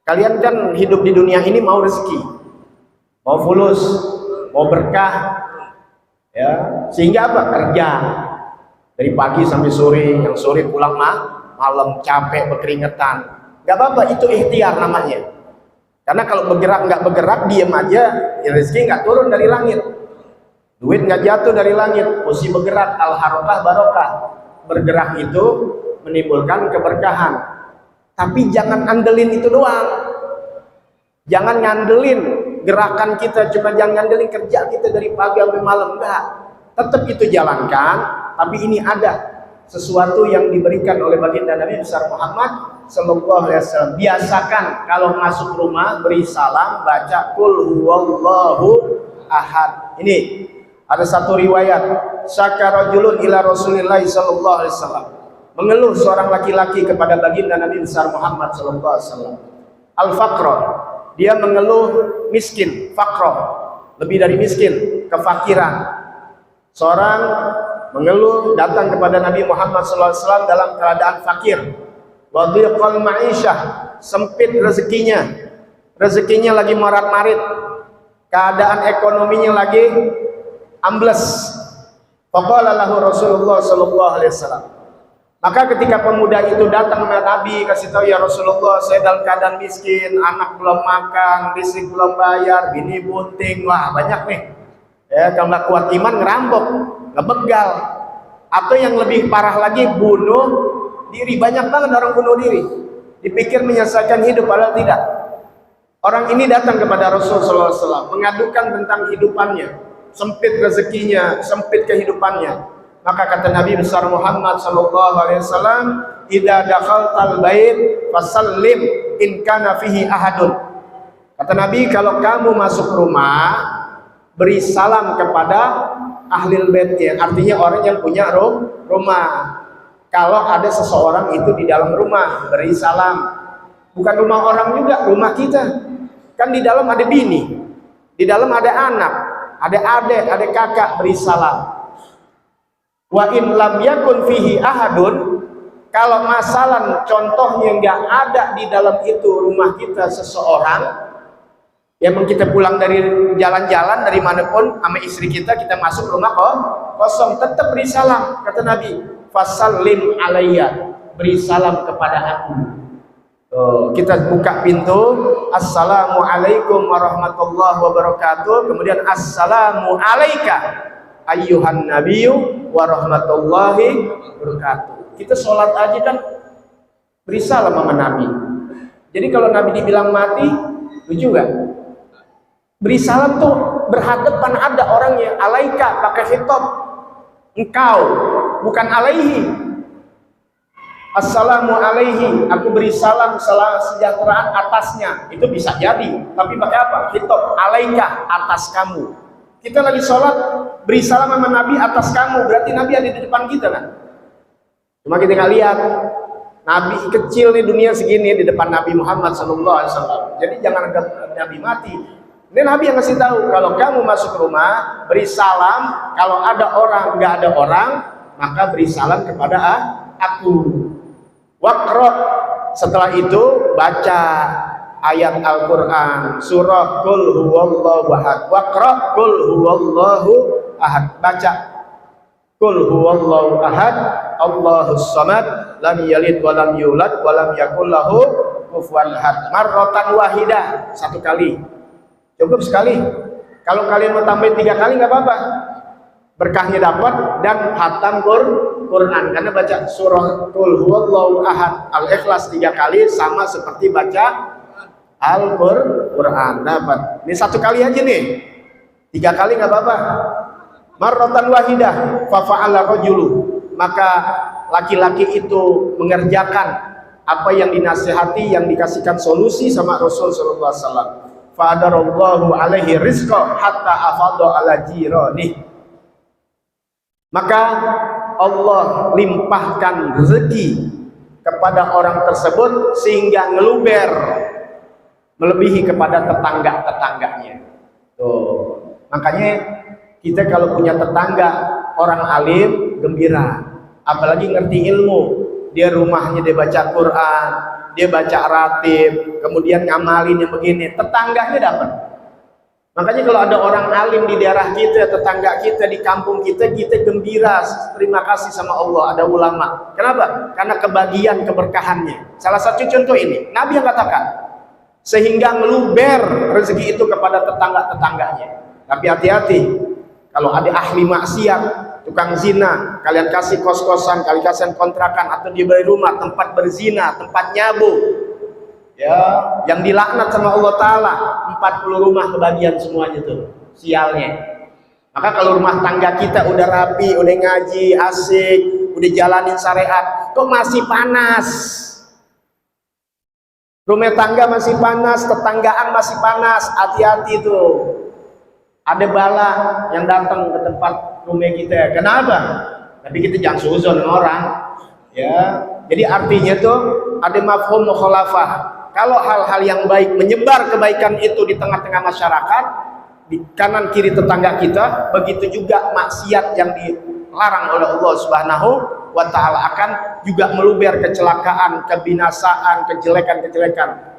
Kalian kan hidup di dunia ini mau rezeki, mau fulus, mau berkah, ya. Sehingga apa? Kerja dari pagi sampai sore, yang sore pulang malam capek berkeringetan. Gak apa-apa, itu ikhtiar namanya. Karena kalau nggak bergerak, diem aja, ya rezeki nggak turun dari langit, duit nggak jatuh dari langit. Mesti bergerak, al-harokah barokah. Bergerak itu menimbulkan keberkahan. Tapi jangan andelin itu doang. Jangan ngandelin gerakan kita, cuma jangan ngandelin kerja kita dari pagi sampai malam. Enggak. Tetap itu jalankan, tapi ini ada sesuatu yang diberikan oleh baginda Nabi besar Muhammad sallallahu alaihi wasallam. Biasakan kalau masuk rumah beri salam, baca qul huwallahu ahad. Ini ada satu riwayat, syakarajulun ila Rasulillah sallallahu alaihi wasallam. Mengeluh seorang laki-laki kepada baginda Nabi besar Muhammad sallallahu alaihi wasallam. Al-faqra, dia mengeluh miskin, faqra, lebih dari miskin, kefakiran. Seorang mengeluh datang kepada Nabi Muhammad SAW dalam keadaan fakir. Wadhiqal ma'isyah, sempit rezekinya lagi marat-marit, keadaan ekonominya lagi ambles. Faqala lahu Rasulullah SAW. Maka ketika pemuda itu datang kepada Nabi, kasih tahu, ya Rasulullah, saya dalam keadaan miskin, anak belum makan, listrik belum bayar, bini bunting, wah banyak nih. Ya, kalau nggak kuat iman ngerampok, ngebegal, atau yang lebih parah lagi bunuh diri. Banyak banget orang bunuh diri, dipikir menyelesaikan hidup, padahal tidak. Orang ini datang kepada Rasulullah SAW mengadukan tentang hidupannya, sempit rezekinya, sempit kehidupannya. Maka kata Nabi besar Muhammad SAW, idza dakhaltal bait fasallim in kana fihi ahadun. Kata Nabi, kalau kamu masuk rumah, beri salam kepada ahlil baitnya, artinya orang yang punya rumah. Kalau ada seseorang itu di dalam rumah, beri salam. Bukan rumah orang juga, rumah kita. Kan di dalam ada bini, di dalam ada anak, ada adik, ada kakak, beri salam. Wa in lam yakun fihi ahadun, kalau masalah contohnya nggak ada di dalam itu rumah kita seseorang, ya kita pulang dari jalan-jalan dari manapun sama istri kita masuk rumah kosong, tetap beri salam. Kata Nabi, fasallim alayya, beri salam kepada aku. Kita buka pintu, assalamualaikum warahmatullahi wabarakatuh, kemudian assalamu alaika ayyuhan nabiyyu warahmatullahi wabarakatuh. Kita sholat aja kan beri salam sama Nabi. Jadi kalau Nabi dibilang mati, lucu gak? Beri salam tuh berhadapan, ada orangnya. Alaika pakai khitab, engkau, bukan alaihi. Assalamu alaihi, aku beri salam sejahteraan atasnya. Itu bisa jadi, tapi pakai apa? Khitab, alaika, atas kamu. Kita lagi sholat, beri salam sama Nabi atas kamu, berarti Nabi ada di depan kita kan? Cuma kita nggak lihat. Nabi kecil di dunia segini di depan Nabi Muhammad SAW. Jadi jangan ada Nabi mati. Ini Nabi yang ngasih tahu, kalau kamu masuk rumah, beri salam. Kalau ada orang, nggak ada orang, maka beri salam kepada aku. Waqra, setelah itu baca ayat Al-Quran, surah Qul huwallahu ahad. Waqra Qul huwallahu ahad, baca Qul huwallahu ahad, Allahus samad, lam yalid walam yulad walam yakul lahu kufuwan ahad. Marratan wahidah, satu kali, cukup sekali. Kalau kalian mau tambahin 3 kali nggak apa-apa, berkahnya dapat dan khatam Quran. Karena baca surah Qul huwallahu ahad Al-Ikhlas 3 kali sama seperti baca Al-Quran, dapat. Ini 1 kali aja nih, 3 kali nggak apa-apa. Marratan wahidah fafa'ala rajulu, maka laki-laki itu mengerjakan apa yang dinasihati, yang dikasihkan solusi sama Rasul sallallahu alaihi wasallam. Fa'adarallahu alaihi rizqa hatta afadha ala jirani, maka Allah limpahkan rezeki kepada orang tersebut sehingga ngeluber melebihi kepada tetangga-tetangganya. Tuh, makanya kita kalau punya tetangga orang alim, gembira, apalagi ngerti ilmu, dia rumahnya dia baca Quran, dia baca ratib, kemudian ngamalin yang begini, tetangganya dapat. Makanya kalau ada orang alim di daerah kita, tetangga kita, di kampung kita, kita gembira, terima kasih sama Allah ada ulama. Kenapa? Karena kebagian keberkahannya. Salah satu contoh ini, Nabi yang katakan, sehingga meluber rezeki itu kepada tetangga-tetangganya. Tapi hati-hati, kalau ada ahli maksiat, tukang zina, kalian kasih kos-kosan, kalian kasih kontrakan, atau diberi rumah, tempat berzina, tempat nyabu, ya, yang dilaknat sama Allah Ta'ala, 40 rumah kebagian semuanya tuh, sialnya. Maka kalau rumah tangga kita udah rapi, udah ngaji, asik, udah jalanin syariat, kok masih panas? Rumah tangga masih panas, tetanggaan masih panas, hati-hati tuh. Ada bala yang datang ke tempat rumah kita. Kenapa? Tapi kita jangan suzon orang, ya. Jadi artinya tuh ada mafhum mukhalafah. Kalau hal-hal yang baik menyebar kebaikan itu di tengah-tengah masyarakat, di kanan kiri tetangga kita, begitu juga maksiat yang dilarang oleh Allah Subhanahu wa Ta'ala akan juga meluber kecelakaan, kebinasaan, kejelekan-kejelekan.